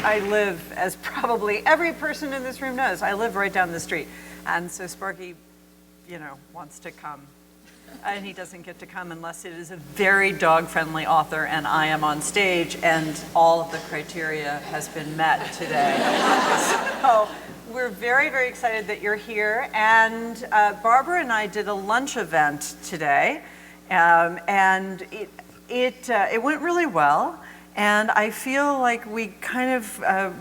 I live, as probably every person in this room knows, I live right down the street. And so Sparky, wants to come. And he doesn't get to come unless it is a very dog-friendly author and I am on stage and all of the criteria has been met today. So we're very, very excited that you're here. And Barbara and I did a lunch event today, and it went really well. And I feel like we kind of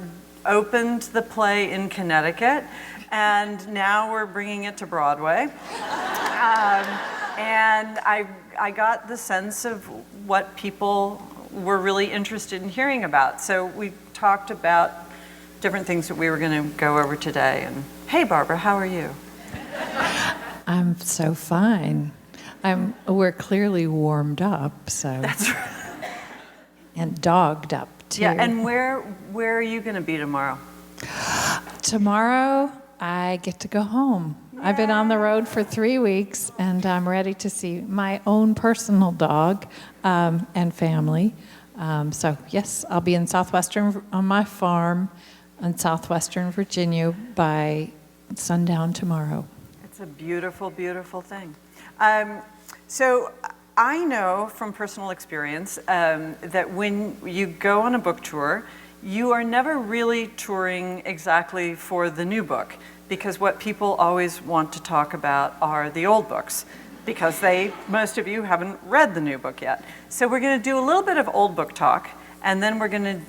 opened the play in Connecticut, and now we're bringing it to Broadway. And I got the sense of what people were really interested in hearing about. So we talked about different things that we were going to go over today. And hey, Barbara, how are you? I'm so fine. We're clearly warmed up, so. That's right. And dogged up, too. Yeah, and where are you going to be tomorrow? Tomorrow, I get to go home. Yeah. I've been on the road for 3 weeks, and I'm ready to see my own personal dog and family. So, yes, I'll be on my farm in southwestern Virginia by sundown tomorrow. It's a beautiful, beautiful thing. So I know from personal experience that when you go on a book tour, you are never really touring exactly for the new book, because what people always want to talk about are the old books, because most of you haven't read the new book yet. So we're going to do a little bit of old book talk, and then we're going to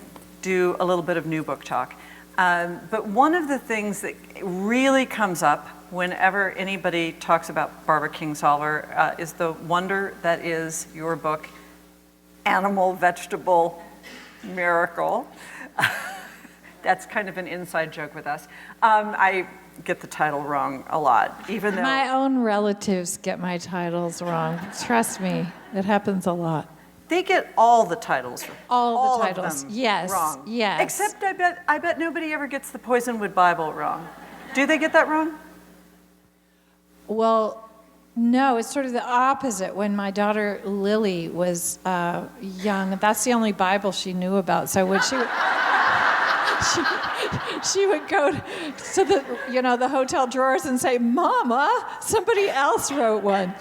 do a little bit of new book talk. But one of the things that really comes up whenever anybody talks about Barbara Kingsolver is the wonder that is your book, Animal, Vegetable, Miracle. That's kind of an inside joke with us. I get the title wrong a lot, even though... My own relatives get my titles wrong. Trust me, it happens a lot. They get all the titles wrong. All the titles, of them yes, wrong. yes. Except I bet nobody ever gets the Poisonwood Bible wrong. Do they get that wrong? Well, no, it's sort of the opposite. When my daughter Lily was young, that's the only Bible she knew about. So when she would go to the hotel drawers and say, "Mama, somebody else wrote one."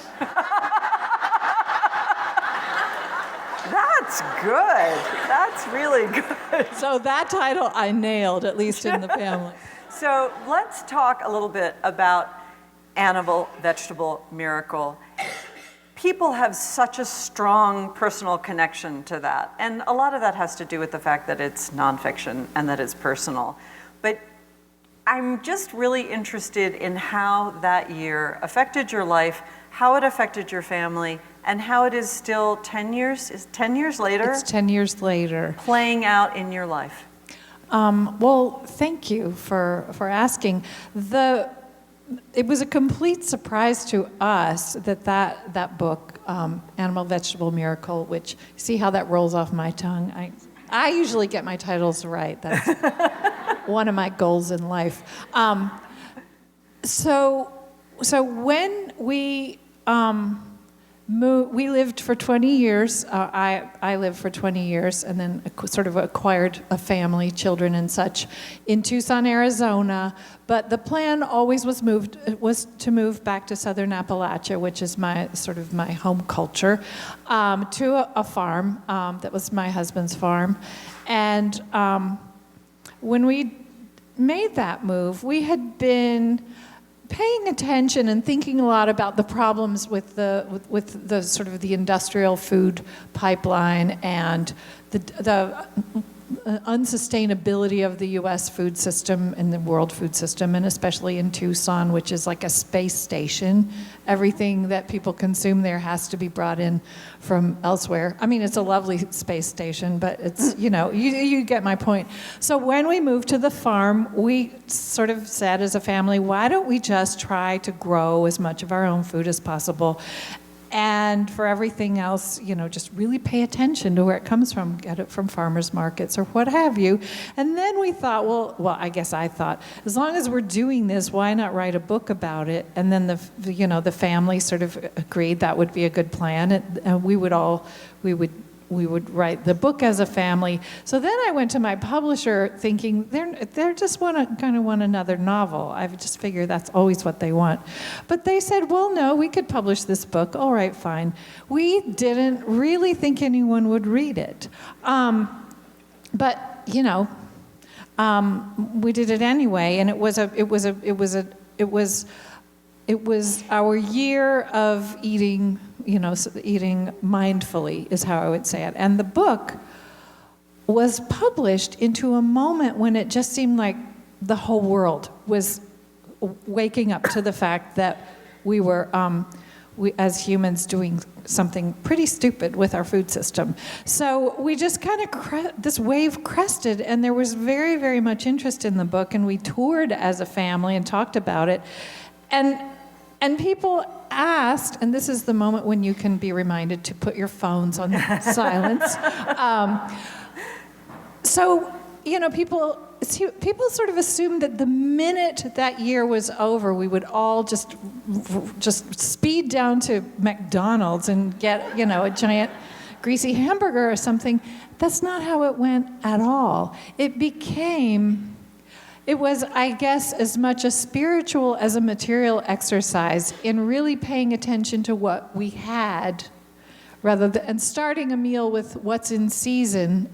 That's good. That's really good. So that title I nailed, at least in the family. So let's talk a little bit about Animal, Vegetable, Miracle. People have such a strong personal connection to that. And a lot of that has to do with the fact that it's nonfiction and that it's personal. But I'm just really interested in how that year affected your life, how it affected your family, and how it is still 10 years? Is 10 years later? It's 10 years later. Playing out in your life. Well, thank you for asking. It was a complete surprise to us that book, Animal, Vegetable, Miracle, which, see how that rolls off my tongue? I usually get my titles right. That's one of my goals in life. So when we lived for 20 years. I lived for 20 years and then sort of acquired a family, children and such, in Tucson, Arizona. But the plan always was to move back to Southern Appalachia, which is my home culture, to a farm that was my husband's farm. And when we made that move, we had been paying attention and thinking a lot about the problems with the sort of the industrial food pipeline and the unsustainability of the U.S. food system and the world food system, and especially in Tucson, which is like a space station. Everything that people consume there has to be brought in from elsewhere. I mean, it's a lovely space station, but it's, you get my point. So when we moved to the farm, we sort of said as a family, why don't we just try to grow as much of our own food as possible? And for everything else, just really pay attention to where it comes from. Get it from farmers markets or what have you. And then we thought, well, I guess I thought, as long as we're doing this, why not write a book about it? And then the family sort of agreed that would be a good plan. And we would write the book as a family. So then I went to my publisher thinking they're just kind of want another novel. I just figure that's always what they want. But they said, well, no, we could publish this book. All right, fine. We didn't really think anyone would read it. But we did it anyway, and it was our year of eating mindfully is how I would say it. And the book was published into a moment when it just seemed like the whole world was waking up to the fact that we were, as humans, doing something pretty stupid with our food system. So we just kind of, this wave crested, and there was very, very much interest in the book, and we toured as a family and talked about it. And people asked, and this is the moment when you can be reminded to put your phones on silence. So, people sort of assumed that the minute that year was over, we would all just speed down to McDonald's and get, a giant greasy hamburger or something. That's not how it went at all. It was, I guess, as much a spiritual as a material exercise in really paying attention to what we had, and starting a meal with what's in season,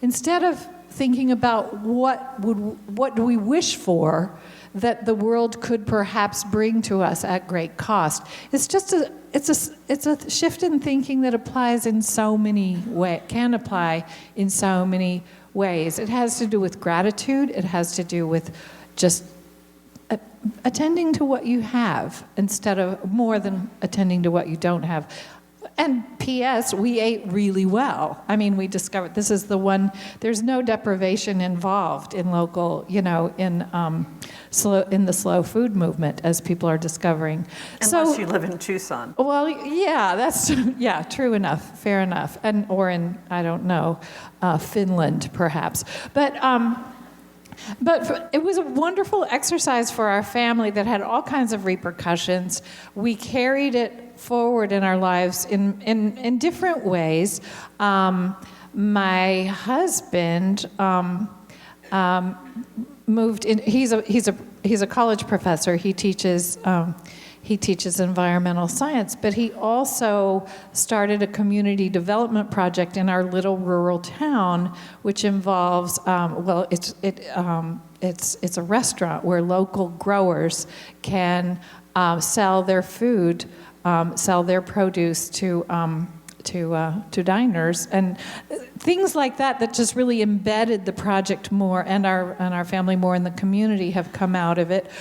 instead of thinking about what do we wish for that the world could perhaps bring to us at great cost. It's a shift in thinking that applies in so many ways, can apply in so many ways. It has to do with gratitude. It has to do with just attending to what you have instead of more than attending to what you don't have. And P.S., we ate really well. I mean, we discovered this is the one, there's no deprivation involved in local, in the slow food movement, as people are discovering. Unless you live in Tucson. Well, yeah, that's, true enough, fair enough. Or in, I don't know, Finland, perhaps. But it was a wonderful exercise for our family that had all kinds of repercussions. We carried it forward in our lives in different ways. My husband moved in. He's a college professor. He teaches environmental science, but he also started a community development project in our little rural town, which involves it's a restaurant where local growers can sell their food, sell their produce to diners, and things like that just really embedded the project more, and our family more in the community have come out of it.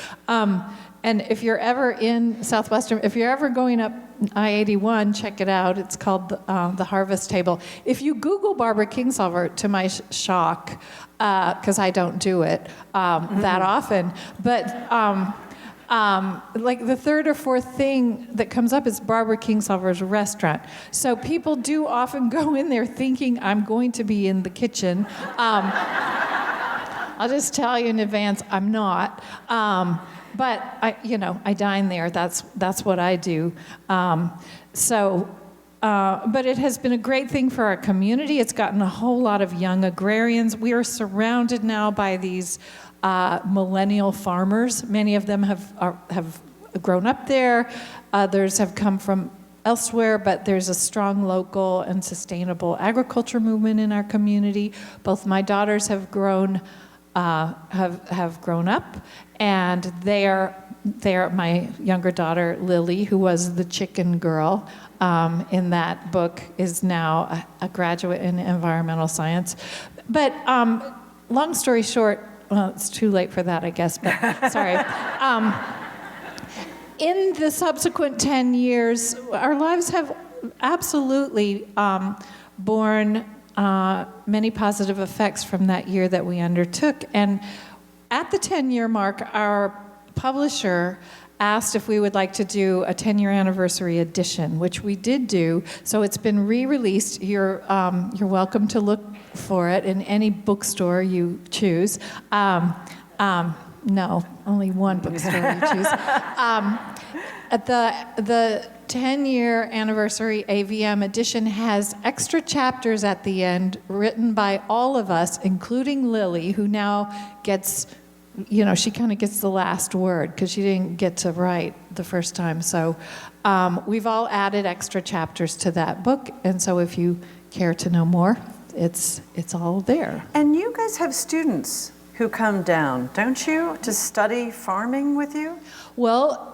And if you're ever in Southwestern, if you're ever going up I-81, check it out. It's called the Harvest Table. If you Google Barbara Kingsolver, to my shock, because I don't do it that often, but like the third or fourth thing that comes up is Barbara Kingsolver's restaurant. So people do often go in there thinking, I'm going to be in the kitchen. I'll just tell you in advance, I'm not. But I dine there. That's what I do. But it has been a great thing for our community. It's gotten a whole lot of young agrarians. We are surrounded now by these millennial farmers. Many of them have grown up there. Others have come from elsewhere, but there's a strong local and sustainable agriculture movement in our community. Both my daughters have grown up, and they are my younger daughter Lily, who was the chicken girl in that book, is now a graduate in environmental science. But long story short, well, it's too late for that, I guess, but sorry. In the subsequent 10 years, our lives have absolutely borne many positive effects from that year that we undertook. And at the 10-year mark, our publisher asked if we would like to do a 10-year anniversary edition, which we did do. So it's been re-released. You're welcome to look for it in any bookstore you choose. No, only one bookstore you choose. At the 10-year anniversary AVM edition has extra chapters at the end written by all of us, including Lily, who now gets, she kind of gets the last word because she didn't get to write the first time. So we've all added extra chapters to that book, and so if you care to know more, it's all there. And you guys have students who come down, don't you, to study farming with you? Well,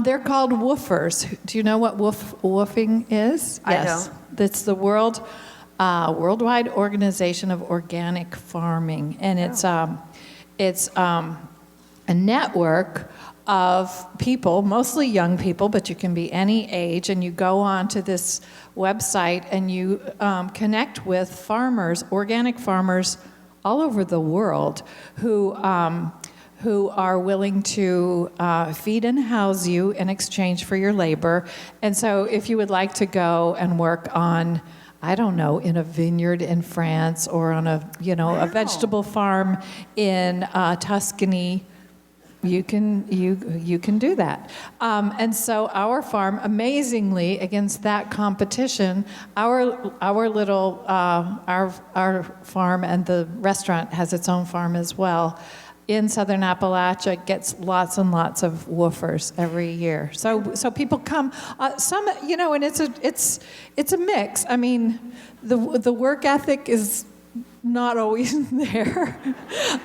they're called Woofers. Do you know what woofing is? I Yes. don't. It's the worldwide organization of organic farming, and it's a network of people, mostly young people, but you can be any age, and you go onto this website and you connect with farmers, organic farmers all over the world who are willing to feed and house you in exchange for your labor. And so if you would like to go and work on, I don't know, in a vineyard in France or on a vegetable farm in Tuscany, you can do that. And so our farm, amazingly, against that competition, our farm, and the restaurant has its own farm as well, in Southern Appalachia, gets lots and lots of woofers every year. So people come, some, and it's a mix. I mean, the work ethic is not always there,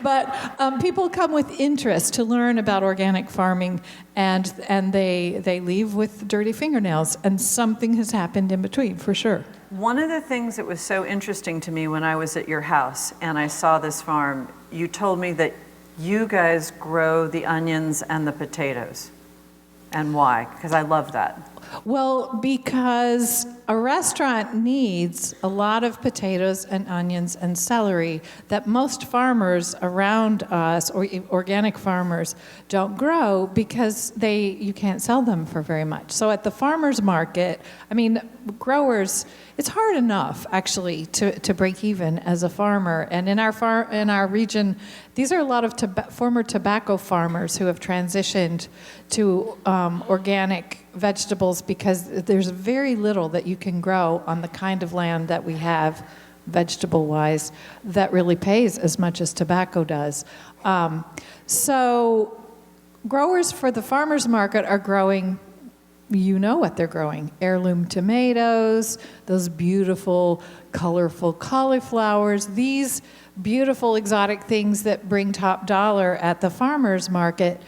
but people come with interest to learn about organic farming, and they leave with dirty fingernails, and something has happened in between, for sure. One of the things that was so interesting to me when I was at your house and I saw this farm, you told me that you guys grow the onions and the potatoes. And why? Because I love that. Well, because a restaurant needs a lot of potatoes and onions and celery that most farmers around us, or organic farmers, don't grow because you can't sell them for very much. So at the farmer's market, I mean, growers, it's hard enough actually to break even as a farmer. And in our region, these are a lot of former tobacco farmers who have transitioned to organic vegetables because there's very little that you can grow on the kind of land that we have, vegetable-wise, that really pays as much as tobacco does. So growers for the farmer's market are growing, you know what they're growing, heirloom tomatoes, those beautiful, colorful cauliflowers, these beautiful exotic things that bring top dollar at the farmer's market.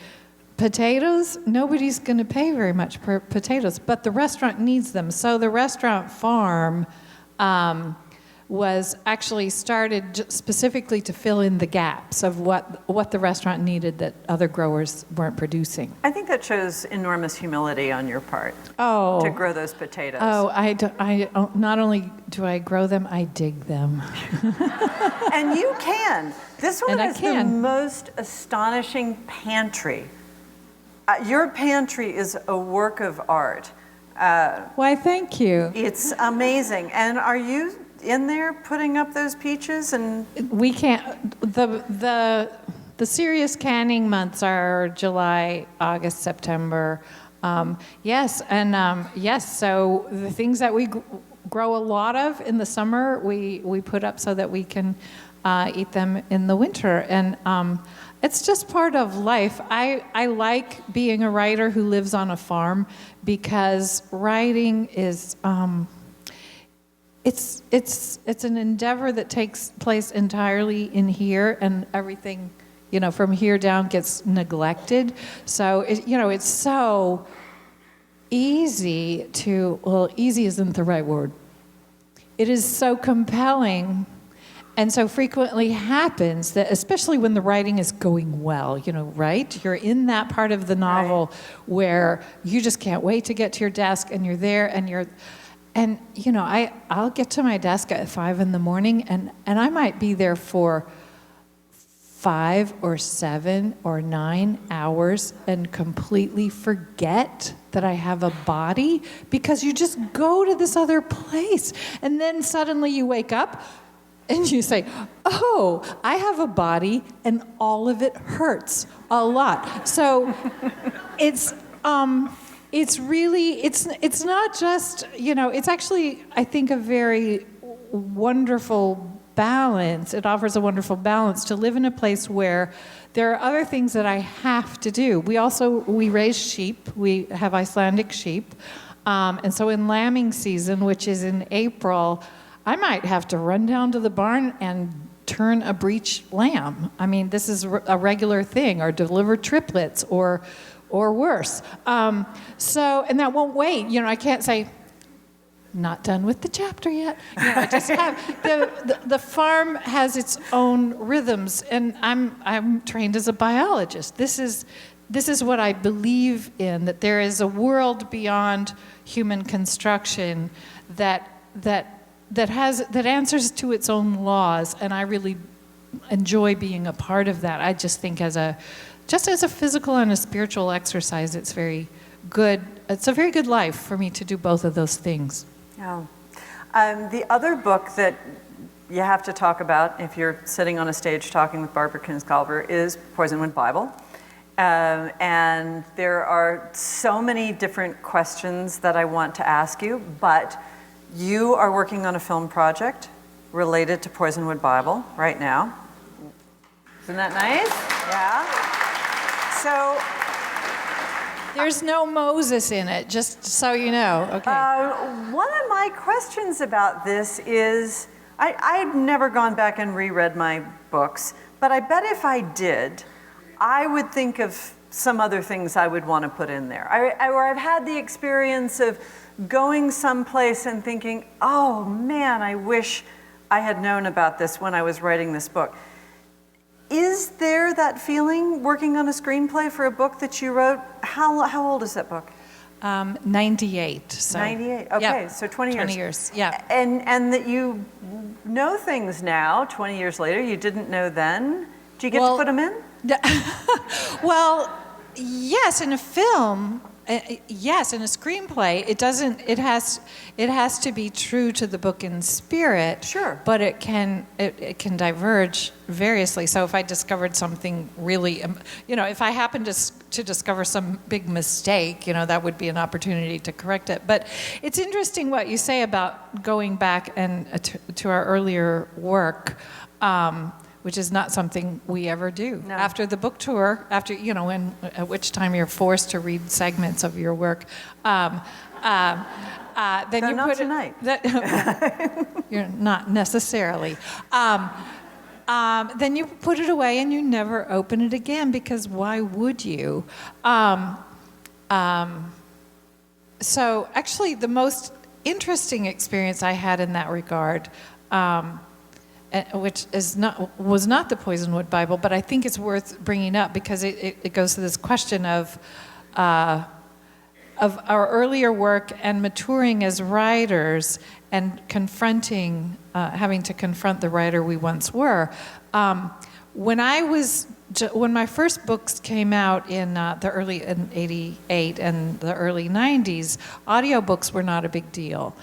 Potatoes, nobody's going to pay very much for potatoes, but the restaurant needs them. So the restaurant farm was actually started specifically to fill in the gaps of what the restaurant needed that other growers weren't producing. I think that shows enormous humility on your part to grow those potatoes. I not only do I grow them, I dig them. And you can. This one is the most astonishing pantry. Your pantry is a work of art. Why, thank you. It's amazing. And are you in there putting up those peaches? And we can't. The serious canning months are July, August, September. Yes. So the things that we grow a lot of in the summer, we put up so that we can eat them in the winter. And it's just part of life. I like being a writer who lives on a farm because writing is it's an endeavor that takes place entirely in here, and everything from here down gets neglected. So it's so easy easy isn't the right word. It is so compelling. And so frequently happens that, especially when the writing is going well, right? You're in that part of the novel where you just can't wait to get to your desk, and you're there, and I'll get to my desk at 5 a.m, and I might be there for 5 or 7 or 9 hours and completely forget that I have a body, because you just go to this other place. And then suddenly you wake up and you say, oh, I have a body and all of it hurts a lot. So it's really, it's not just, it's actually, I think, a very wonderful balance. It offers a wonderful balance to live in a place where there are other things that I have to do. We raise sheep. We have Icelandic sheep. And so in lambing season, which is in April, I might have to run down to the barn and turn a breech lamb. I mean, this is a regular thing, or deliver triplets, or worse. And that won't wait. I can't say, not done with the chapter yet. I just have the farm has its own rhythms, and I'm trained as a biologist. This is what I believe in, that there is a world beyond human construction that answers to its own laws, and I really enjoy being a part of that. I just think as a physical and a spiritual exercise, it's very good. It's a very good life for me to do both of those things. Yeah. The other book that you have to talk about if you're sitting on a stage talking with Barbara Kingsolver is Poisonwood Bible. And there are so many different questions that I want to ask you, but you are working on a film project related to Poisonwood Bible right now. Isn't that nice? Yeah. So there's no Moses in it, just so you know. Okay. One of my questions about this is, I've never gone back and reread my books, but I bet if I did, I would think of some other things I would want to put in there. Or I've had the experience of going someplace and thinking, oh man, I wish I had known about this when I was writing this book. Is there that feeling working on a screenplay for a book that you wrote? How old is that book? 98. So. 98, okay, yeah. so 20 years. 20 years, yeah. And that you know things now, 20 years later, you didn't know then. Do you get to put them in? Well, yes, in a film, yes, in a screenplay, it has to be true to the book in spirit. Sure. But it can diverge variously. So if I discovered something really, if I happened to discover some big mistake, that would be an opportunity to correct it. But it's interesting what you say about going back and to our earlier work. Which is not something we ever do. No. After the book tour, at which time you're forced to read segments of your work, then so you not put tonight. You're not necessarily. Then you put it away and you never open it again, because why would you? So actually, the most interesting experience I had in that regard. Which was not the Poisonwood Bible, but I think it's worth bringing up because it goes to this question of our earlier work and maturing as writers and having to confront the writer we once were. When my first books came out in '88 and the early '90s, audiobooks were not a big deal.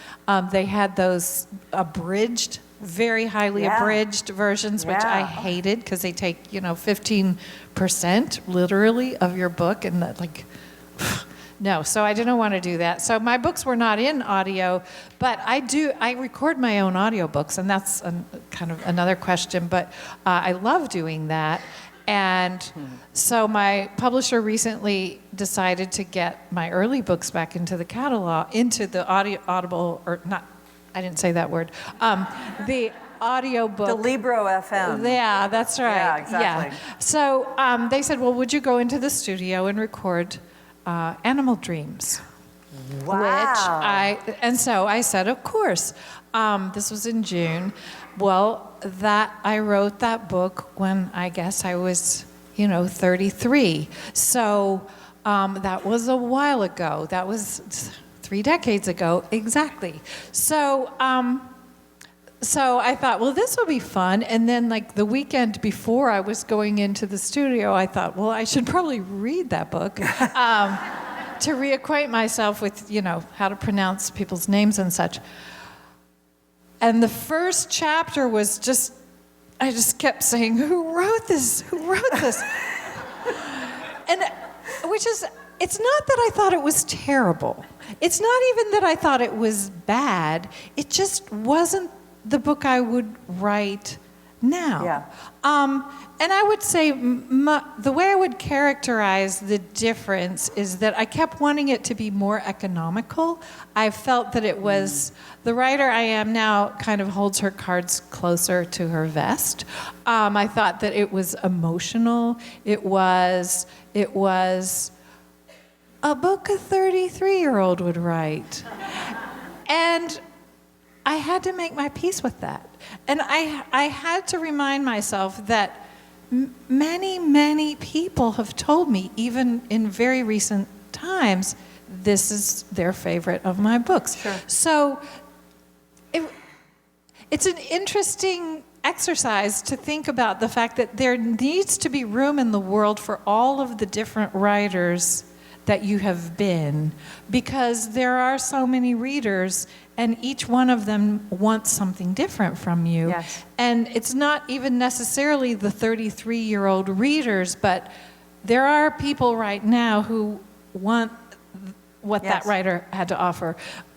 They had those abridged, very highly abridged versions, which I hated because they take 15% literally of your book, and that no. So I didn't want to do that. So my books were not in audio, but I record my own audiobooks, and that's kind of another question. But I love doing that. And so my publisher recently decided to get my early books back into the catalog, into the audible, or not, I didn't say that word, the audiobook. The Libro FM. Yeah, that's right. Yeah, exactly. Yeah. So they said, well, would you go into the studio and record Animal Dreams? Wow. And so I said, of course. This was in June. Well, I wrote that book when I guess I was, 33. So that was a while ago. That was 3 decades ago, exactly. So So I thought, well, this will be fun. And then, like, the weekend before I was going into the studio, I thought, well, I should probably read that book to reacquaint myself with, how to pronounce people's names and such. And the first chapter was I just kept saying, who wrote this? Who wrote this? And it's not that I thought it was terrible. It's not even that I thought it was bad. It just wasn't the book I would write now. Yeah. And I would say the way I would characterize the difference is that I kept wanting it to be more economical. I felt that it was, the writer I am now kind of holds her cards closer to her vest. I thought that it was emotional. It was a book a 33-year-old would write. And I had to make my peace with that. And I had to remind myself that many, many people have told me, even in very recent times, this is their favorite of my books. Sure. So it's an interesting exercise to think about the fact that there needs to be room in the world for all of the different writers that you have been, because there are so many readers and each one of them wants something different from you. Yes. And it's not even necessarily the 33-year-old readers, but there are people right now who want what Yes. that writer had to offer.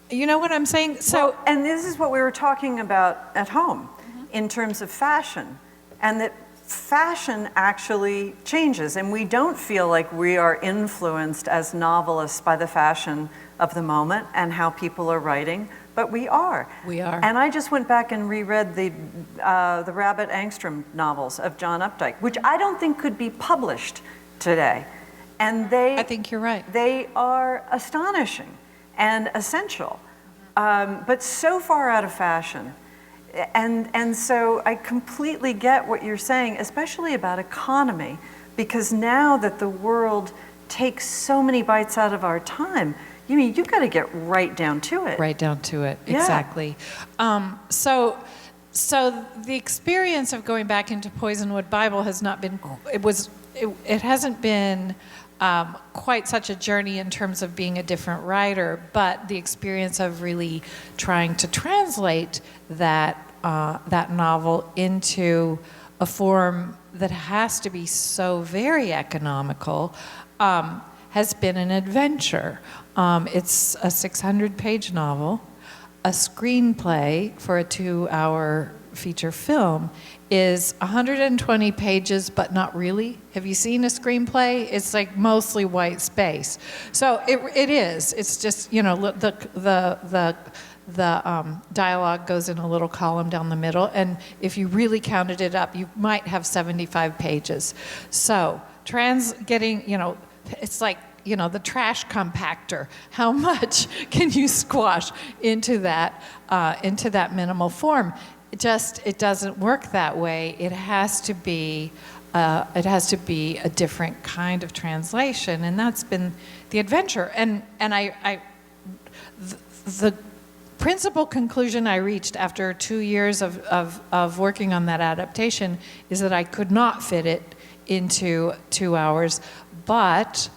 You know what I'm saying? So, and this is what we were talking about at home in terms of fashion, and that fashion actually changes, and we don't feel like we are influenced as novelists by the fashion of the moment and how people are writing, but we are. We are. And I just went back and reread the Rabbit Angstrom novels of John Updike, which I don't think could be published today. And I think you're right. They are astonishing and essential, but so far out of fashion. And so I completely get what you're saying, especially about economy, because now that the world takes so many bites out of our time, you've got to get right down to it. Right down to it, Yeah. exactly. So the experience of going back into Poisonwood Bible has not been, it hasn't been quite such a journey in terms of being a different writer, but the experience of really trying to translate that novel into a form that has to be so very economical has been an adventure. It's a 600-page novel. A screenplay for a 2-hour feature film is 120 pages, but not really. Have you seen a screenplay? It's like mostly white space. So it is. It's just, the dialogue goes in a little column down the middle, and if you really counted it up, you might have 75 pages. So it's like, the trash compactor. How much can you squash into that minimal form? It doesn't work that way. It has to be a different kind of translation, and that's been the adventure. And the principal conclusion I reached after 2 years of working on that adaptation is that I could not fit it into 2 hours, but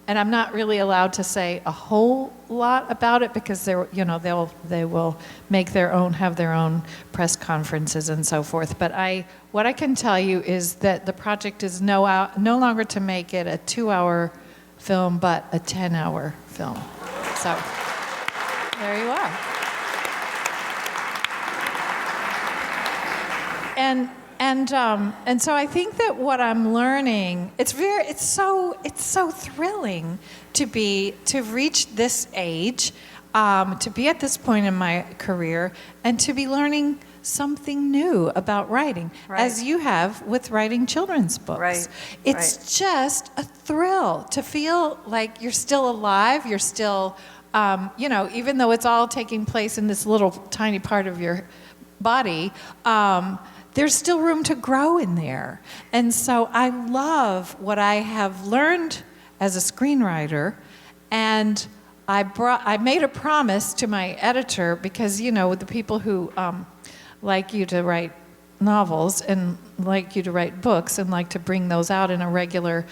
and I'm not really allowed to say a whole lot about it because they will have their own press conferences and so forth. But what I can tell you is that the project is no longer to make it a 2-hour film, but a 10-hour film. So there you are. And so I think that what I'm learning, it's so thrilling to reach this age, to be at this point in my career, and to be learning something new about writing, right. as you have with writing children's books. Right. It's just a thrill to feel like you're still alive, you're still, even though it's all taking place in this little tiny part of your body, there's still room to grow in there. And so I love what I have learned as a screenwriter, and I made a promise to my editor because, the people who like you to write novels and like you to write books and like to bring those out in a regular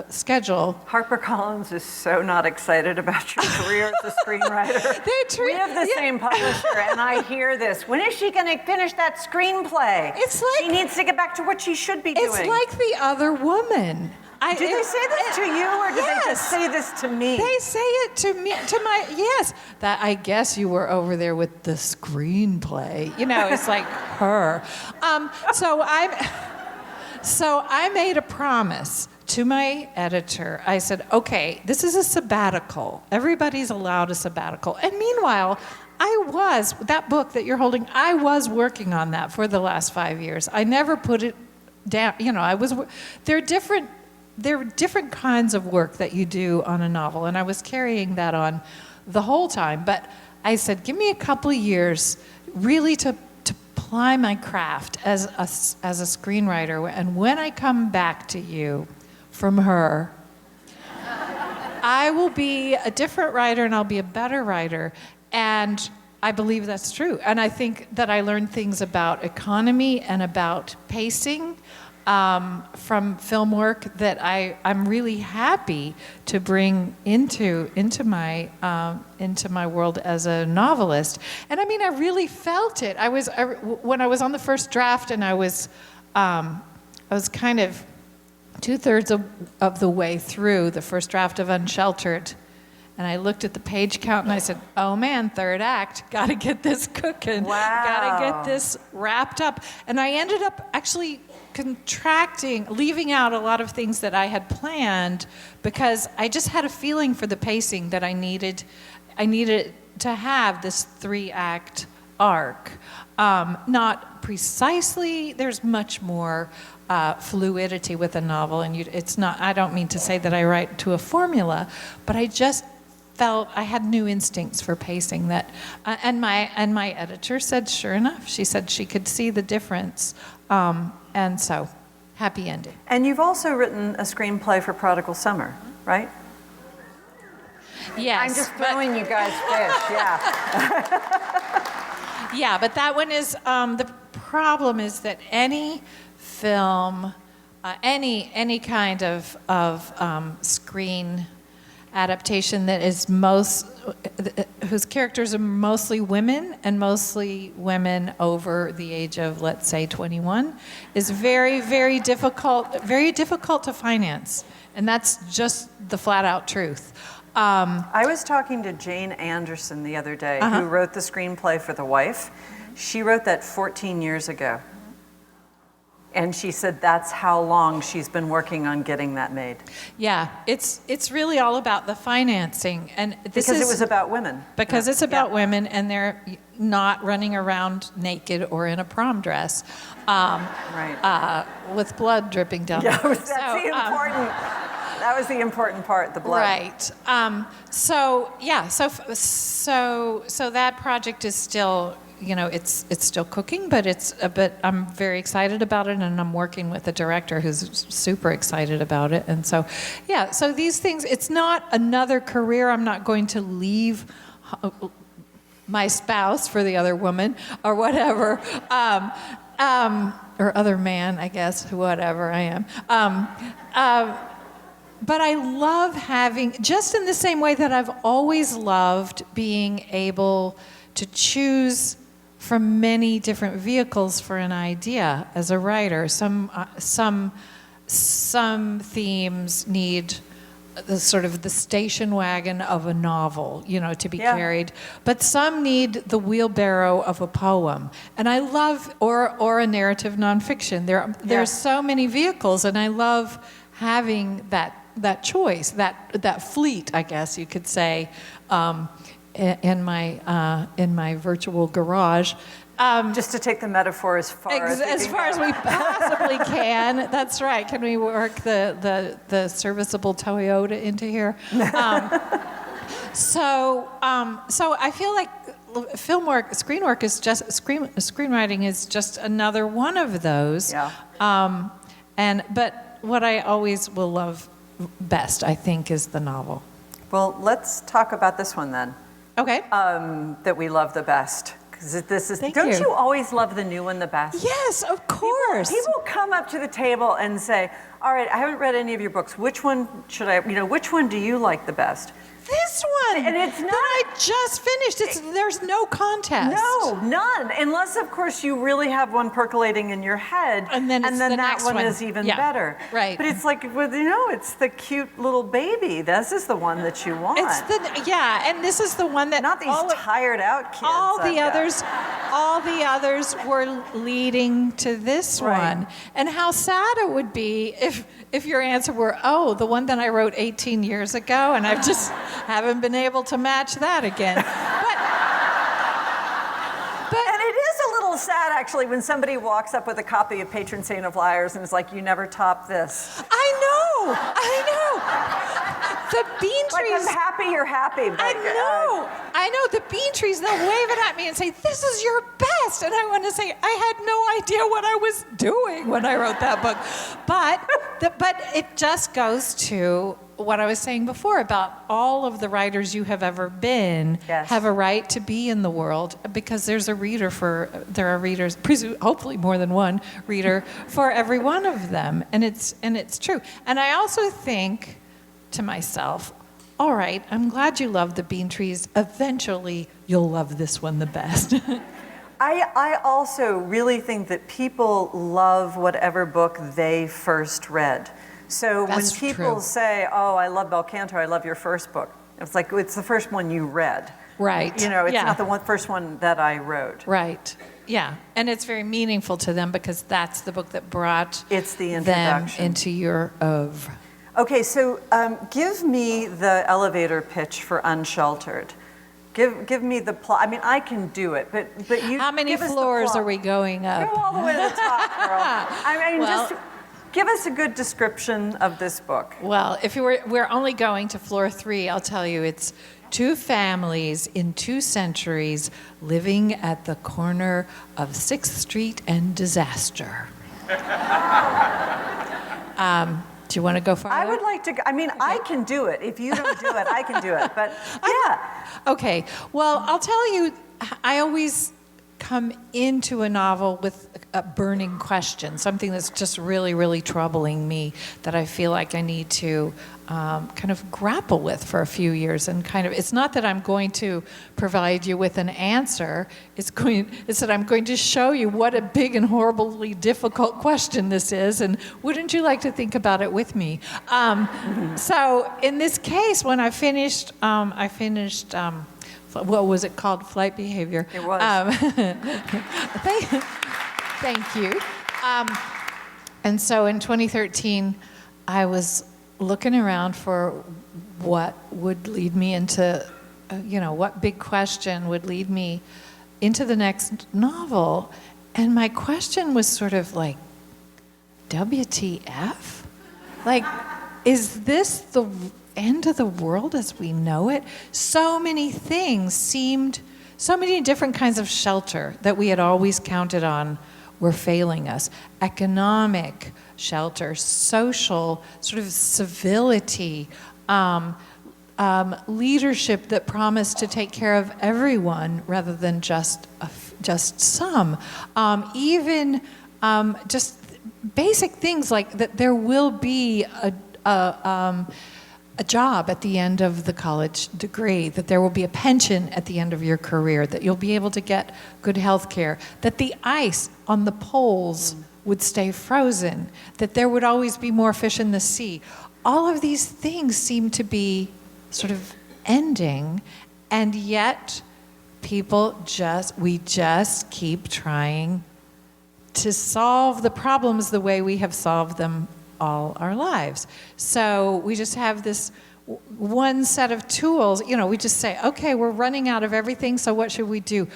schedule. HarperCollins is so not excited about your career as a screenwriter. We have the same publisher, and I hear this. When is she going to finish that screenplay? She needs to get back to what she should be doing. It's like The Other Woman. Did they say this to you, or did they just say this to me? They say it to me, yes. That I guess you were over there with the screenplay. It's like her. So I made a promise to my editor. I said, okay, this is a sabbatical. Everybody's allowed a sabbatical. And meanwhile, that book that you're holding, I was working on that for the last 5 years. I never put it down. There are different kinds of work that you do on a novel, and I was carrying that on the whole time. But I said, give me a couple of years really to ply my craft as a screenwriter, and when I come back to you from her, I will be a different writer and I'll be a better writer. And I believe that's true. And I think that I learned things about economy and about pacing from film work that I'm really happy to bring into my world as a novelist. And I mean, I really felt it. When I was on the first draft, and I was kind of 2/3 of the way through the first draft of Unsheltered. And I looked at the page count and I said, oh man, third act, got to get this cooking. Wow. Got to get this wrapped up. And I ended up actually leaving out a lot of things that I had planned because I just had a feeling for the pacing that I needed to have this 3-act arc. Not precisely, there's much more fluidity with a novel, and it's not, I don't mean to say that I write to a formula, but I just felt I had new instincts for pacing that, and my editor said, sure enough, she said she could see the difference, and so, happy ending. And you've also written a screenplay for Prodigal Summer, right? Yes. I'm just throwing you guys fish, yeah. Yeah, but that one is, the problem is that any film, any kind of screen adaptation that is whose characters are mostly women and mostly women over the age of, let's say, 21, is very, very difficult to finance, and that's just the flat out truth. I was talking to Jane Anderson the other day, who wrote the screenplay for The Wife. She wrote that 14 years ago. And she said that's how long she's been working on getting that made. Yeah, it's really all about the financing, and because it was about women. Because it's about women, and they're not running around naked or in a prom dress, right? With blood dripping down. Yeah, that was the important part, the blood. Right. So that project is still. It's still cooking, but I'm very excited about it, and I'm working with a director who's super excited about it. And so, so these things, it's not another career. I'm not going to leave my spouse for the other woman or whatever, or other man, I guess, whatever I am. But I love having, just in the same way that I've always loved being able to choose from many different vehicles for an idea as a writer. Some themes need the sort of the station wagon of a novel, to be carried, but some need the wheelbarrow of a poem. And I love, or a narrative nonfiction. There are so many vehicles, and I love having that choice, that fleet, I guess you could say. In my virtual garage, just to take the metaphor as far as we possibly can. That's right. Can we work the serviceable Toyota into here? So I feel like screenwriting is just another one of those. Yeah. But what I always will love best, I think, is the novel. Well, let's talk about this one then, Okay. that we love the best. Because this is, Thank don't you. you always love the new one the best? Yes, of course. People come up to the table and say, all right, I haven't read any of your books. Which one should I, which one do you like the best? This one. And it's not. That I just finished. There's no contest. No, none. Unless, of course, you really have one percolating in your head. And then the that next one one. is even Yeah, better. right. But it's like, well, it's the cute little baby. This is the one that you want. And this is the one that Not these tired out kids. all the others were leading to this Right. one. And how sad it would be if your answer were, oh, the one that I wrote 18 years ago, and I've just haven't been able to match that again. And it is a little sad, actually, when somebody walks up with a copy of Patron Saint of Liars and is like, you never top this. I know. The bean Like, trees. I'm happy you're happy. But, I know. The bean trees, they'll wave it at me and say, this is your best. And I want to say, I had no idea what I was doing when I wrote that book. But it just goes to what I was saying before about all of the writers you have ever been have a right to be in the world because there are readers, hopefully more than one reader for every one of them. And it's true. And I also think to myself, all right, I'm glad you love the bean trees. Eventually, you'll love this one the best. I also really think that people love whatever book they first read. So That's when people true. say, oh, I love Belcanto, I love your first book, it's like, it's the first one you read. Right. It's not the first one that I wrote. Right. Yeah. And it's very meaningful to them because that's the book that brought It's the them introduction. into your oeuvre. Okay, so give me the elevator pitch for Unsheltered. Give me the plot. I mean, I can do it, but you. How many give us the floors plot. are we going up? Go all the way to the top, girl. I mean, Well- just give us a good description of this book. Well, if we're only going to floor 3, I'll tell you it's 2 families in 2 centuries living at the corner of 6th Street and Disaster. Do you want to go farther? I would like to. I mean, I can do it. If you don't do it, I can do it. But yeah. Okay. Well, I'll tell you, I always come into a novel with a burning question, something that's just really, really troubling me that I feel like I need to kind of grapple with for a few years. And it's not that I'm going to provide you with an answer. It's that I'm going to show you what a big and horribly difficult question this is. And wouldn't you like to think about it with me? So in this case, when I finished what was it called? Flight Behavior. It was. Thank you. And so in 2013, I was looking around for what would lead me into, what big question would lead me into the next novel. And my question was sort of like, WTF? Like, is this the end of the world as we know it? So many things so many different kinds of shelter that we had always counted on were failing us. Economic shelter, social sort of civility, leadership that promised to take care of everyone rather than just some. Even just basic things like that there will be a job at the end of the college degree, that there will be a pension at the end of your career, that you'll be able to get good health care, that the ice on the poles would stay frozen, that there would always be more fish in the sea. All of these things seem to be sort of ending, and yet we just keep trying to solve the problems the way we have solved them all our lives. So we just have this one set of tools. We just say, okay, we're running out of everything, so what should we do?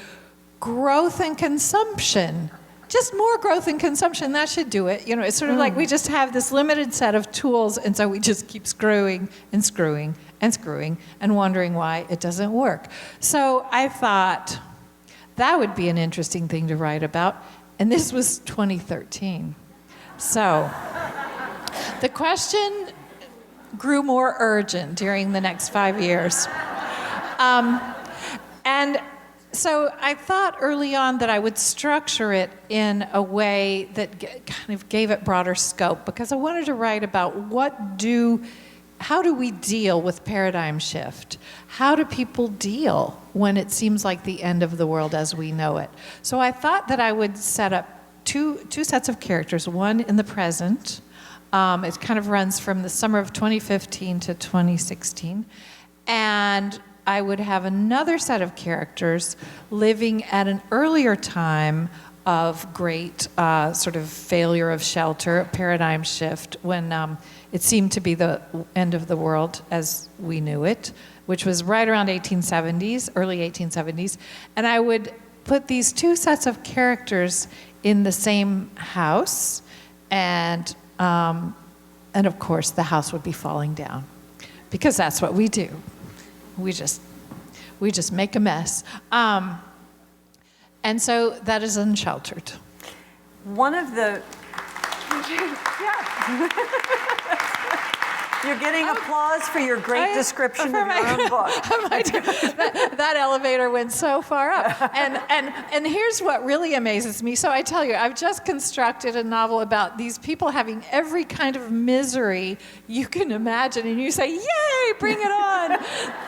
Growth and consumption. Just more growth and consumption, that should do it. It's sort of like we just have this limited set of tools, and so we just keep screwing and screwing and screwing and wondering why it doesn't work. So I thought that would be an interesting thing to write about, and this was 2013. So the question grew more urgent during the next 5 years. And so I thought early on that I would structure it in a way that kind of gave it broader scope, because I wanted to write about how do we deal with paradigm shift? How do people deal when it seems like the end of the world as we know it? So I thought that I would set up two sets of characters, one in the present. It kind of runs from the summer of 2015 to 2016. And I would have another set of characters living at an earlier time of great sort of failure of shelter, paradigm shift, when it seemed to be the end of the world as we knew it, which was right around 1870s, early 1870s. And I would put these two sets of characters in the same house, and of course the house would be falling down, because that's what we do. We just make a mess. And so that is Unsheltered. One of the, yeah. You're getting applause for your great description of your own book. That elevator went so far up. And here's what really amazes me. So I tell you, I've just constructed a novel about these people having every kind of misery you can imagine. And you say, yay, bring it on.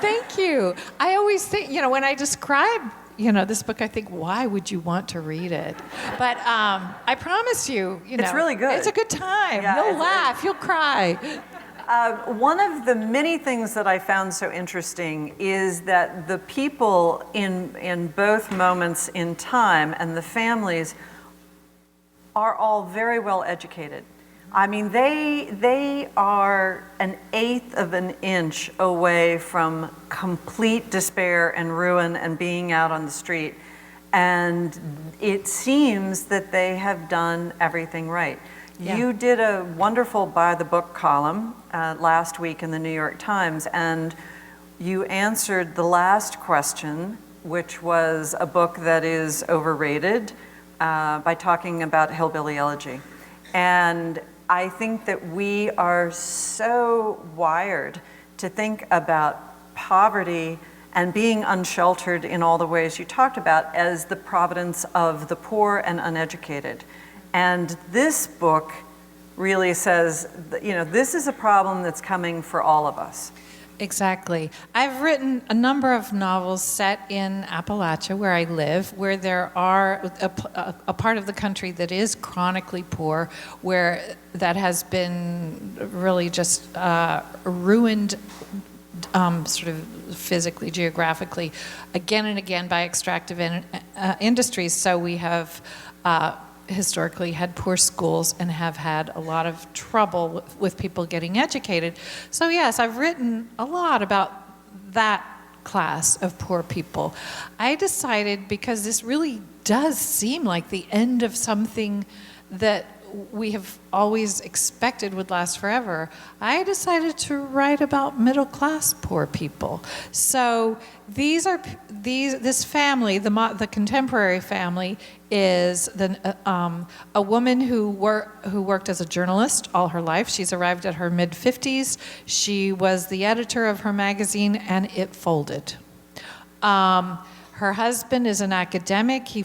Thank you. I always think, when I describe this book, I think, why would you want to read it? But I promise you, it's really good. It's a good time. Yeah, you'll laugh, you'll cry. One of the many things that I found so interesting is that the people in both moments in time and the families are all very well educated. I mean, they are an eighth of an inch away from complete despair and ruin and being out on the street. And it seems that they have done everything right. Yeah. You did a wonderful By the Book column last week in the New York Times, and you answered the last question, which was a book that is overrated, by talking about Hillbilly Elegy. And I think that we are so wired to think about poverty and being unsheltered in all the ways you talked about as the providence of the poor and uneducated. And this book really says, this is a problem that's coming for all of us. Exactly. I've written a number of novels set in Appalachia, where I live, where there are a part of the country that is chronically poor, where that has been really just ruined sort of physically, geographically, again and again by extractive industries. So we have historically had poor schools and have had a lot of trouble with people getting educated. So yes, I've written a lot about that class of poor people. I decided, because this really does seem like the end of something that we have always expected would last forever, I decided to write about middle-class poor people. So this family, the contemporary family, is a woman who worked as a journalist all her life. She's arrived at her mid-50s. She was the editor of her magazine, and it folded. Her husband is an academic. He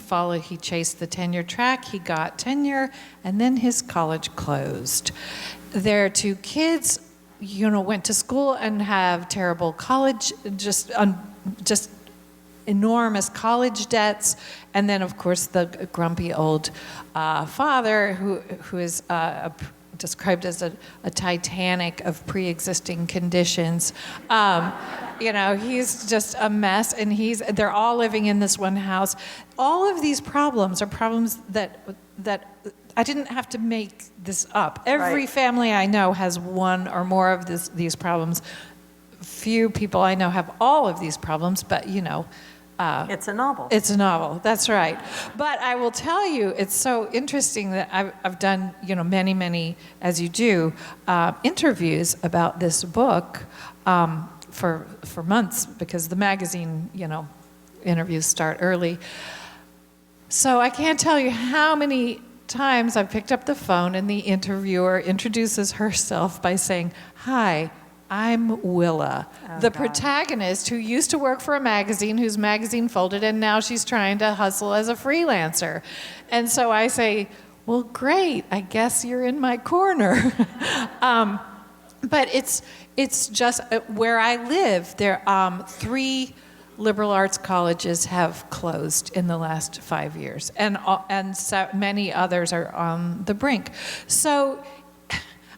chased the tenure track. He got tenure, and then his college closed. Their two kids, went to school and have terrible college, just enormous college debts. And then, of course, the grumpy old father who is described as a Titanic of pre-existing conditions. He's just a mess, and they're all living in this one house. All of these problems are problems that I didn't have to make this up. Every family I know has one or more of these problems. Few people I know have all of these problems, but it's a novel. It's a novel, that's right. But I will tell you, it's so interesting that I've done, many, as you do, interviews about this book for months, because the magazine, interviews start early. So I can't tell you how many times I've picked up the phone and the interviewer introduces herself by saying, "Hi, I'm Willa, the protagonist who used to work for a magazine, whose magazine folded, and now she's trying to hustle as a freelancer. And so I say, well, great, I guess you're in my corner. But it's just where I live. There, 3 liberal arts colleges have closed in the last 5 years, and so many others are on the brink. So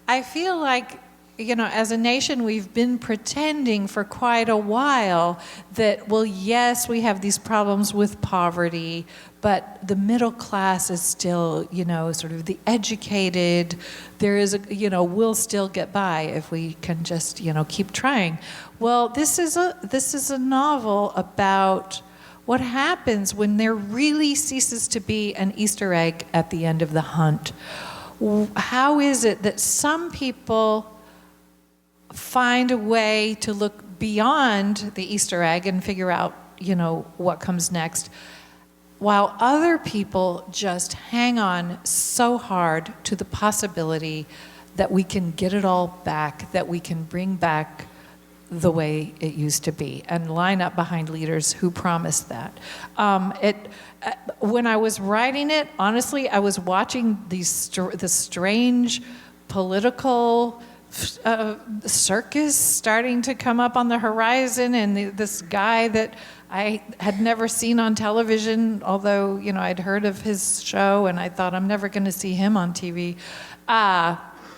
I feel like, as a nation, we've been pretending for quite a while that, well, yes, we have these problems with poverty, but the middle class is still, sort of the educated. There is we'll still get by if we can just, keep trying. Well, this is a novel about what happens when there really ceases to be an Easter egg at the end of the hunt. How is it that some people find a way to look beyond the Easter egg and figure out, what comes next, while other people just hang on so hard to the possibility that we can get it all back, that we can bring back the way it used to be, and line up behind leaders who promise that. When I was writing it, honestly, I was watching the strange political circus starting to come up on the horizon, and this guy that I had never seen on television, although, I'd heard of his show, and I thought, I'm never going to see him on TV.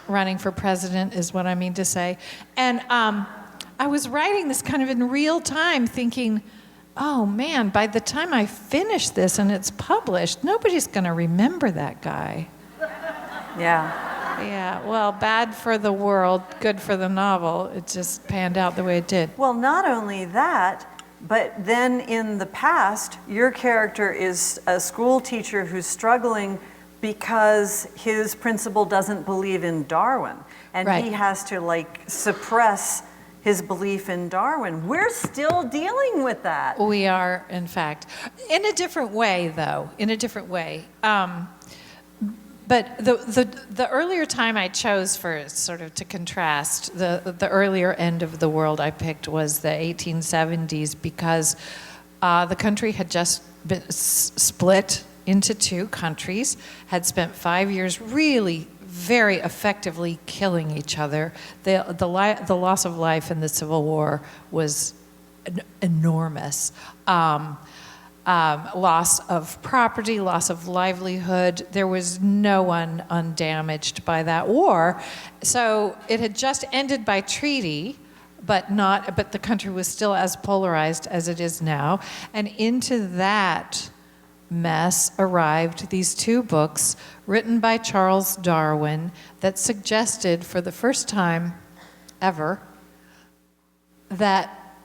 Running for president is what I mean to say. And I was writing this kind of in real time, thinking, oh man, by the time I finish this and it's published, nobody's going to remember that guy. Yeah. Yeah, well, bad for the world, good for the novel. It just panned out the way it did. Well, not only that, but then in the past, your character is a school teacher who's struggling because his principal doesn't believe in Darwin. And Right. He has to suppress his belief in Darwin. We're still dealing with that. We are, in fact. In a different way, though, in a different way. But the earlier time I chose for sort of to contrast, the earlier end of the world I picked was the 1870s, because the country had just been split into 2 countries, had spent 5 years really very effectively killing each other. The loss of life in the Civil War was enormous. Loss of property, loss of livelihood. There was no one undamaged by that war. So it had just ended by treaty, but the country was still as polarized as it is now. And into that mess arrived these 2 books written by Charles Darwin that suggested for the first time ever that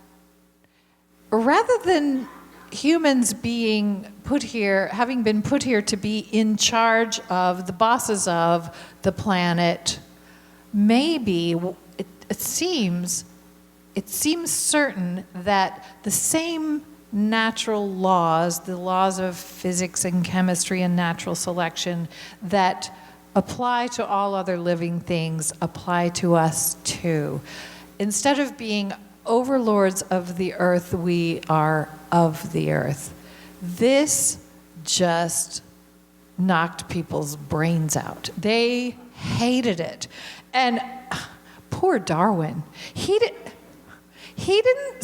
rather than humans being put here, having been put here to be in charge of the bosses of the planet, maybe it seems certain that the same natural laws, the laws of physics and chemistry and natural selection that apply to all other living things apply to us too. Instead of being overlords of the earth, we are of the earth. This just knocked people's brains out. They hated it. And poor Darwin, he didn't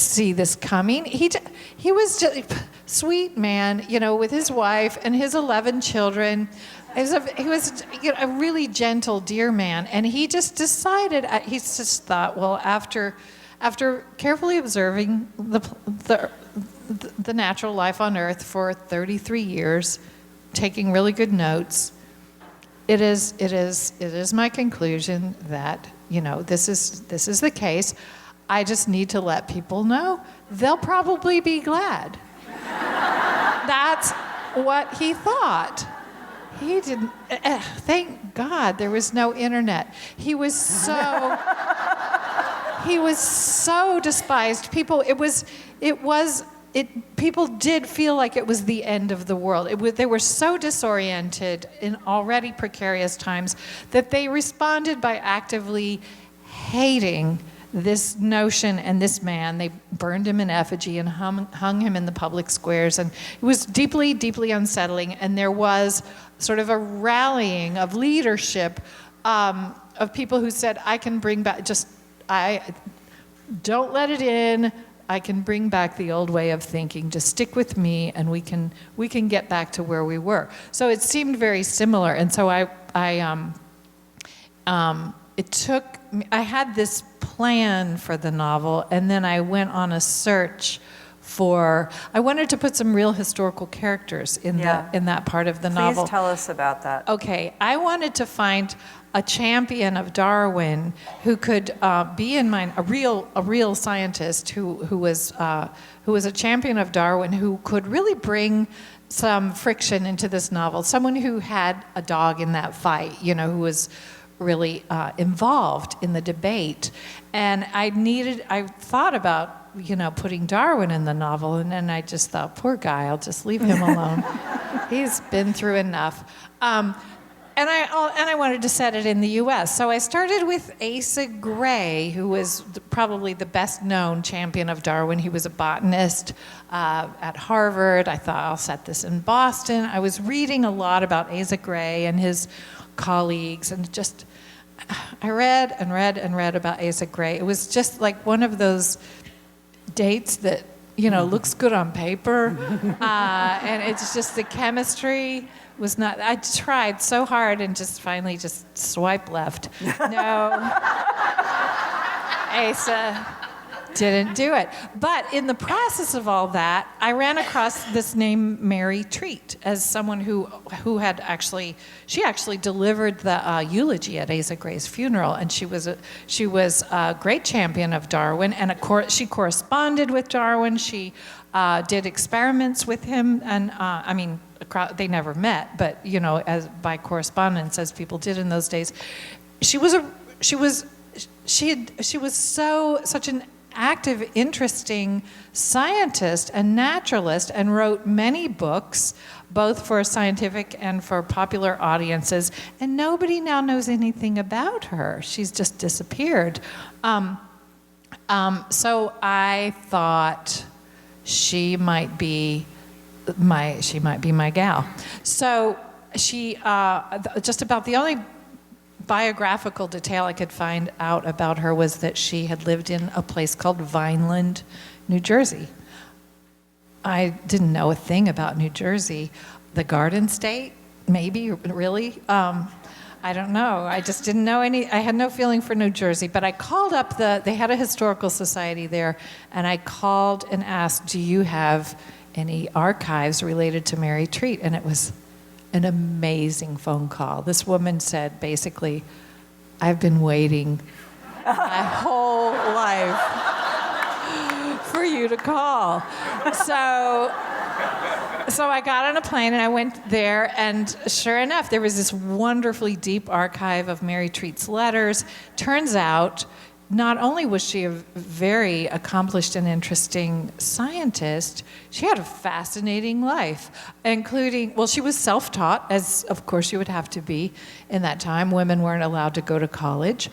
see this coming. He was just sweet man, with his wife and his 11 children. He was a really gentle, dear man. And he just decided, he just thought, well, after carefully observing the natural life on Earth for 33 years, taking really good notes, it is my conclusion that this is the case. I just need to let people know. They'll probably be glad. That's what he thought. He didn't. Thank God there was no internet. He was so despised. People did feel like it was the end of the world. They were so disoriented in already precarious times that they responded by actively hating this notion and this man. They burned him in effigy and hung him in the public squares. And it was deeply, deeply unsettling. And there was sort of a rallying of leadership of people who said, I can bring back, don't let it in. I can bring back the old way of thinking. Just stick with me, and we can get back to where we were. So it seemed very similar. And so I had this plan for the novel, and then I went on a search I wanted to put some real historical characters in that part of the novel. Please tell us about that. Okay, I wanted to find a champion of Darwin who could be in mind, a real scientist who was a champion of Darwin, who could really bring some friction into this novel. Someone who had a dog in that fight, who was really involved in the debate. And I thought about putting Darwin in the novel, and then I just thought, poor guy, I'll just leave him alone. He's been through enough. And I wanted to set it in the U.S. So I started with Asa Gray, who was probably the best known champion of Darwin. He was a botanist at Harvard. I thought, I'll set this in Boston. I was reading a lot about Asa Gray and his colleagues, and I read and read and read about Asa Gray. It was just like one of those dates that looks good on paper, and it's just the chemistry was not. I tried so hard and just finally just swipe left. No, Asa didn't do it. But in the process of all that, I ran across this name Mary Treat as someone who had actually delivered the eulogy at Asa Gray's funeral, and she was a great champion of Darwin, and she corresponded with Darwin. She did experiments with him, and they never met, but as by correspondence, as people did in those days. She was such an active, interesting scientist and naturalist, and wrote many books, both for scientific and for popular audiences, and nobody now knows anything about her. She's just disappeared. So I thought she might be my gal. So she just about the only biographical detail I could find out about her was that she had lived in a place called Vineland, New Jersey. I didn't know a thing about New Jersey. The Garden State, maybe, really? I don't know. I just didn't know I had no feeling for New Jersey, but I called up they had a historical society there, and I called and asked, do you have any archives related to Mary Treat? And it was an amazing phone call. This woman said, basically, I've been waiting my whole life for you to call. So I got on a plane and I went there, and sure enough, there was this wonderfully deep archive of Mary Treat's letters. Turns out, not only was she a very accomplished and interesting scientist, she had a fascinating life, including, she was self-taught, as of course you would have to be in that time. Women weren't allowed to go to college.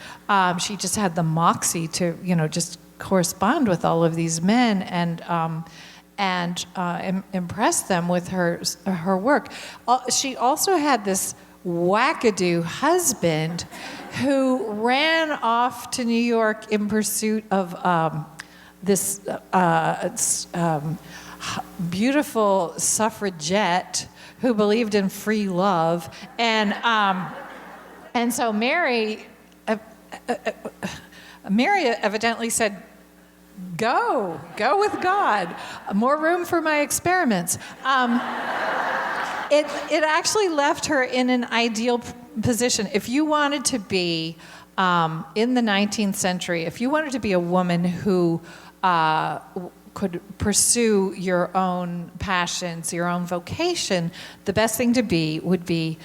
She just had the moxie to, just correspond with all of these men and impress them with her work. She also had this wackadoo husband who ran off to New York in pursuit of this beautiful suffragette who believed in free love, and so Mary evidently said, Go with God. More room for my experiments. It actually left her in an ideal position. If you wanted to be, in the 19th century, if you wanted to be a woman who could pursue your own passions, your own vocation, the best thing to be would be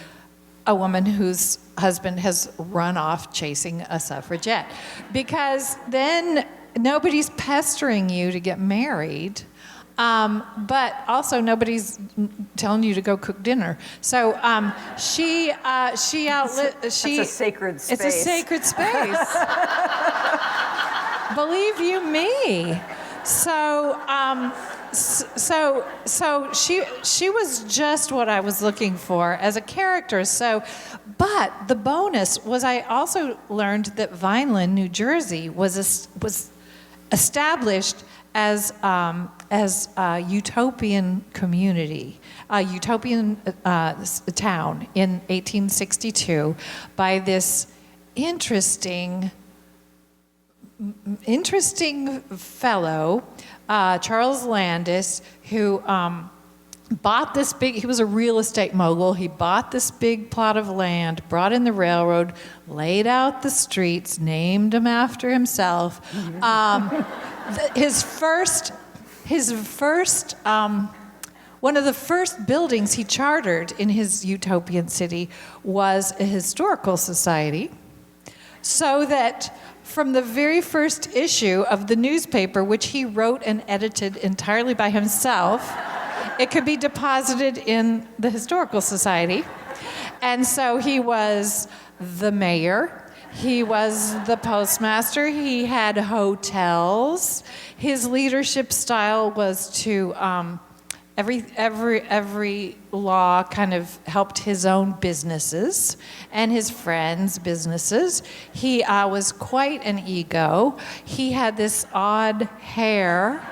a woman whose husband has run off chasing a suffragette. Because then nobody's pestering you to get married, but also nobody's telling you to go cook dinner. So she outlived. It's a sacred space. It's a sacred space. Believe you me. So she was just what I was looking for as a character. But the bonus was I also learned that Vineland, New Jersey, was established as a utopian community, a utopian town in 1862 by this interesting fellow, Charles Landis, who bought this big, he was a real estate mogul. He bought this big plot of land, brought in the railroad, laid out the streets, named them after himself. One of the first buildings he chartered in his utopian city was a historical society, so that from the very first issue of the newspaper, which he wrote and edited entirely by himself, it could be deposited in the Historical Society. And so he was the mayor, he was the postmaster, he had hotels. His leadership style was to, every law kind of helped his own businesses and his friends' businesses. He was quite an ego. He had this odd hair.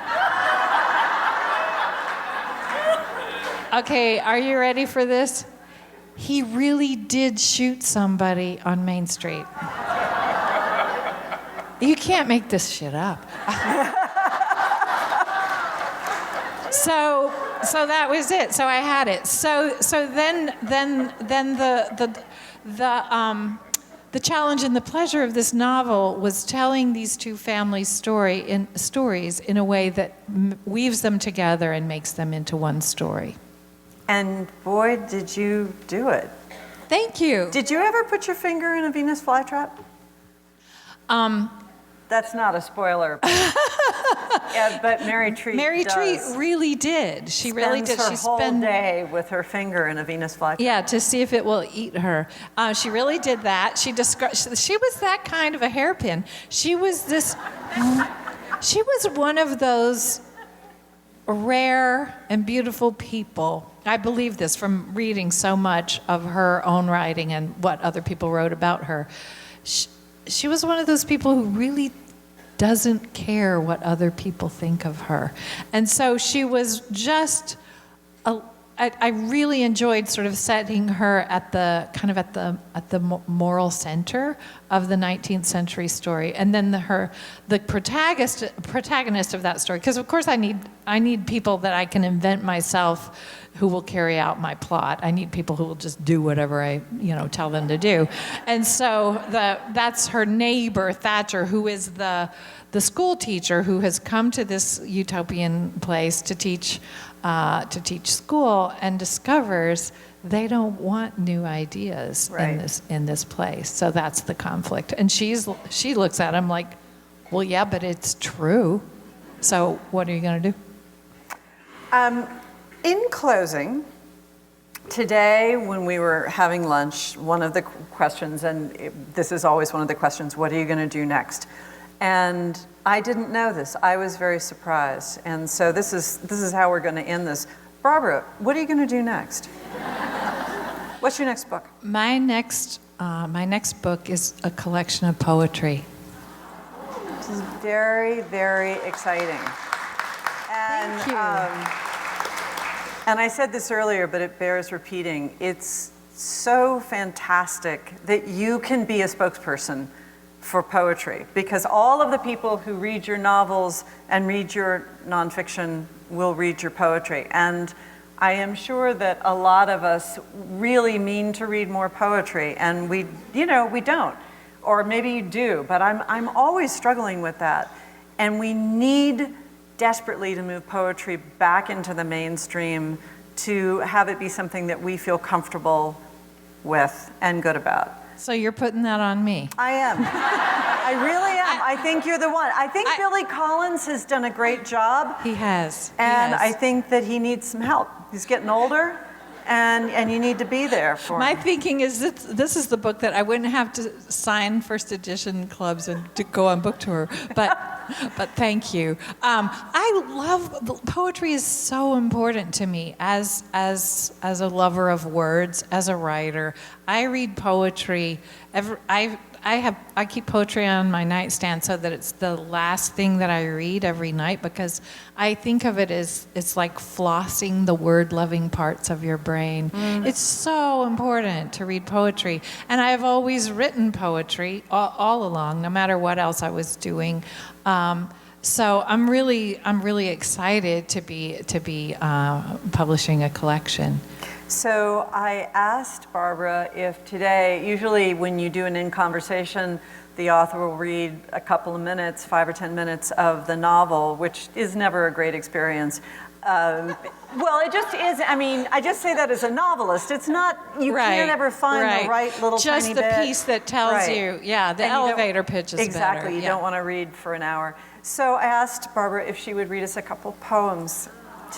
Okay, are you ready for this? He really did shoot somebody on Main Street. You can't make this shit up. So that was it. So I had it. So then the challenge and the pleasure of this novel was telling these two families' stories in a way that weaves them together and makes them into one story. And boy, did you do it. Thank you. Did you ever put your finger in a Venus flytrap? That's not a spoiler. Yeah, but Mary Treat really did. She really did. She spent her whole day with her finger in a Venus flytrap. Yeah, to see if it will eat her. She really did that. She was that kind of a hairpin. She was one of those rare and beautiful people. I believe this from reading so much of her own writing and what other people wrote about her. She was one of those people who really doesn't care what other people think of her. And so she was just, I really enjoyed sort of setting her at the moral center of the 19th century story. And then the protagonist of that story, because of course I need people that I can invent myself who will carry out my plot. I need people who will just do whatever I tell them to do. And so that's her neighbor, Thatcher, who is the school teacher who has come to this utopian place to teach school and discovers they don't want new ideas in this place. So that's the conflict. And she looks at him like, well, yeah, but it's true. So what are you going to do? In closing, today when we were having lunch, one of the questions, and this is always one of the questions, what are you going to do next? And I didn't know this. I was very surprised. And so this is how we're going to end this. Barbara, what are you going to do next? What's your next book? My next book is a collection of poetry. This is very, very exciting. And, Thank you. And I said this earlier, but it bears repeating. It's so fantastic that you can be a spokesperson for poetry, because all of the people who read your novels and read your nonfiction will read your poetry. And I am sure that a lot of us really mean to read more poetry, and we don't. Or maybe you do, but I'm always struggling with that. And we need desperately to move poetry back into the mainstream, to have it be something that we feel comfortable with and good about. So you're putting that on me. I am. I really am. I think you're the one. I think Billy Collins has done a great job. He has. I think that he needs some help. He's getting older, and you need to be there for My them. thinking is that this is the book that I wouldn't have to sign first edition clubs and to go on book tour, but thank you. I love poetry is so important to me as a lover of words, as a writer. I read poetry. I keep poetry on my nightstand so that it's the last thing that I read every night, because I think of it as it's like flossing the word-loving parts of your brain. It's so important to read poetry, and I've always written poetry all along, no matter what else I was doing. So I'm really excited to be publishing a collection. So I asked Barbara if today, usually when you do an in-conversation, the author will read a couple of minutes, 5 or 10 minutes of the novel, which is never a great experience. Well, it just is. I mean, I just say that as a novelist. It's not, you can't ever find the right little just tiny the bit. piece that tells you, the And elevator pitch is exactly, better. you don't want to read for an hour. So I asked Barbara if she would read us a couple poems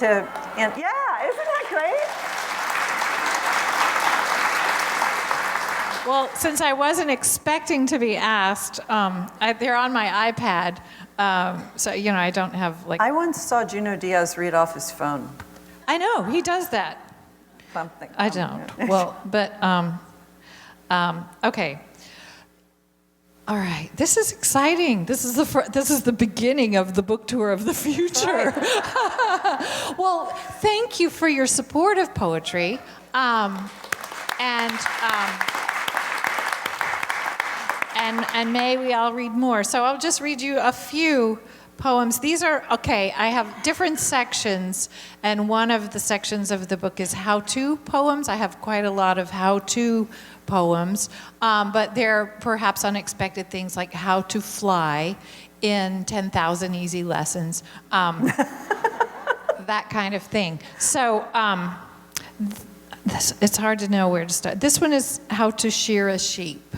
and yeah, isn't that great? Well, since I wasn't expecting to be asked, they're on my iPad, so I don't have like. I once saw Junot Diaz read off his phone. I know he does that. Something. I don't. Well, but okay. All right. This is exciting. This is the beginning of the book tour of the future. Right. Well, thank you for your support of poetry, and may we all read more. So I'll just read you a few poems. These are, okay, I have different sections, and one of the sections of the book is how-to poems. I have quite a lot of how-to poems, but they're perhaps unexpected things like how to fly in 10,000 easy lessons, that kind of thing. So it's hard to know where to start. This one is how to shear a sheep.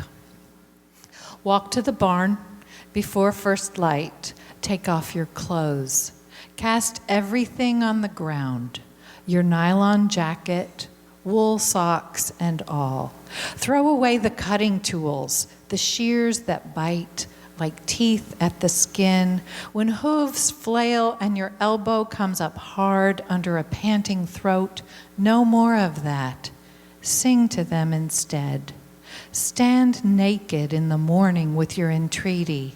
Walk to the barn before first light. Take off your clothes. Cast everything on the ground. Your nylon jacket, wool socks, and all. Throw away the cutting tools, the shears that bite like teeth at the skin. When hooves flail and your elbow comes up hard under a panting throat, no more of that. Sing to them instead. Stand naked in the morning with your entreaty.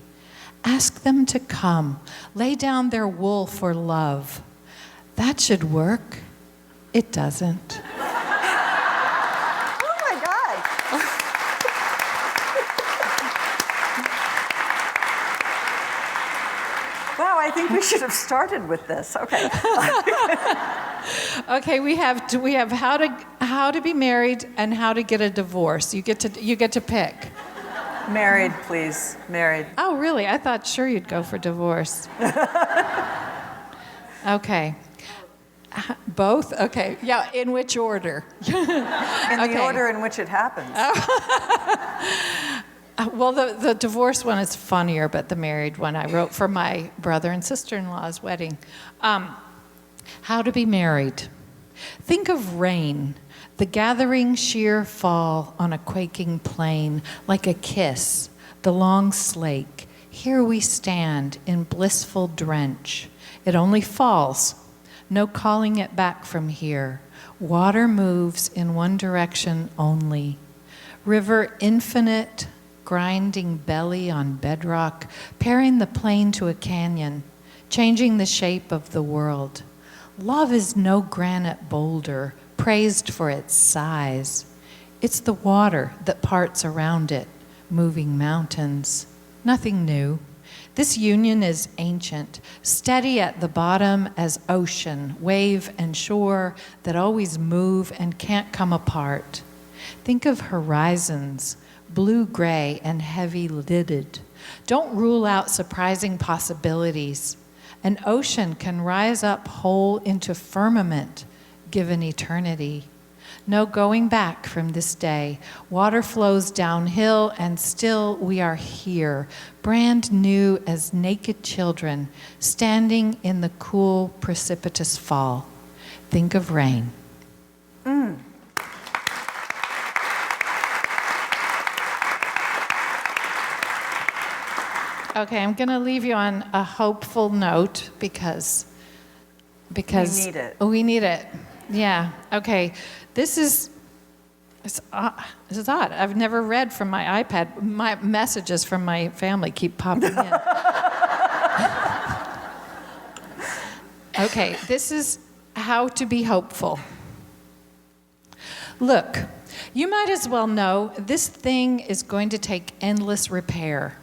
Ask them to come. Lay down their wool for love. That should work. It doesn't. Oh my God. Wow, I think we should have started with this. Okay. Okay, we have how to be married and how to get a divorce. You get to pick. Married, please. Married. Oh, really? I thought sure you'd go for divorce. Okay. Both? Okay. Yeah, in which order? In the order in which it happens. Well, the divorce one is funnier, but the married one I wrote for my brother and sister-in-law's wedding. How to be married. Think of rain, the gathering sheer fall on a quaking plain, like a kiss, the long slake. Here we stand in blissful drench. It only falls, no calling it back from here. Water moves in one direction only. River infinite, grinding belly on bedrock, paring the plain to a canyon, changing the shape of the world. Love is no granite boulder, praised for its size. It's the water that parts around it, moving mountains. Nothing new. This union is ancient, steady at the bottom as ocean, wave and shore that always move and can't come apart. Think of horizons, blue-gray and heavy-lidded. Don't rule out surprising possibilities. An ocean can rise up whole into firmament, given eternity. No going back from this day. Water flows downhill, and still we are here, brand new as naked children, standing in the cool, precipitous fall. Think of rain. Okay, I'm going to leave you on a hopeful note because We need it. We need it. Yeah. Okay. This is odd. I've never read from my iPad. My messages from my family keep popping in. Okay, this is how to be hopeful. Look, you might as well know this thing is going to take endless repair.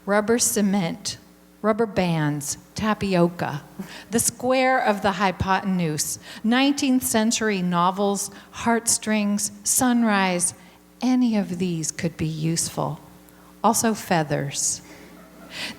Rubber cement, rubber bands, tapioca, the square of the hypotenuse, 19th century novels, heartstrings, sunrise, any of these could be useful. Also feathers.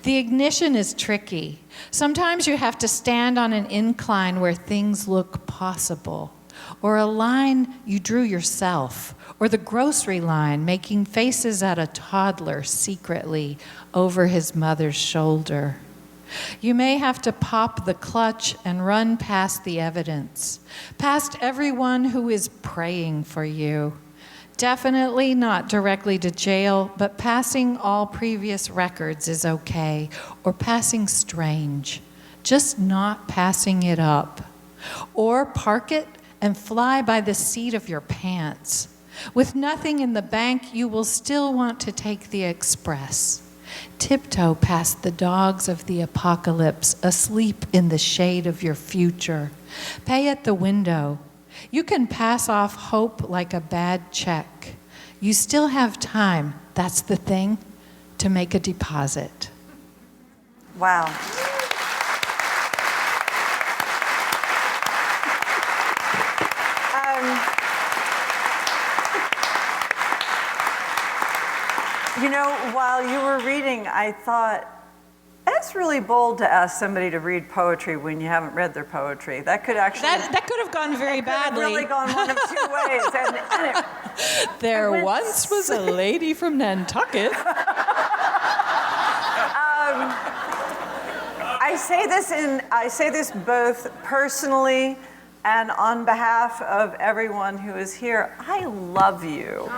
The ignition is tricky. Sometimes you have to stand on an incline where things look possible, or a line you drew yourself, or the grocery line making faces at a toddler secretly over his mother's shoulder. You may have to pop the clutch and run past the evidence, past everyone who is praying for you. Definitely not directly to jail, but passing all previous records is okay, or passing strange, just not passing it up. Or park it and fly by the seat of your pants. With nothing in the bank, you will still want to take the express. Tiptoe past the dogs of the apocalypse, asleep in the shade of your future. Pay at the window. You can pass off hope like a bad check. You still have time, that's the thing, to make a deposit. Wow. You know, while you were reading, I thought, that's really bold to ask somebody to read poetry when you haven't read their poetry. That could actually... That could have gone very badly. Could have really gone one of two ways. And there once was a lady from Nantucket. I say this both personally and on behalf of everyone who is here. I love you.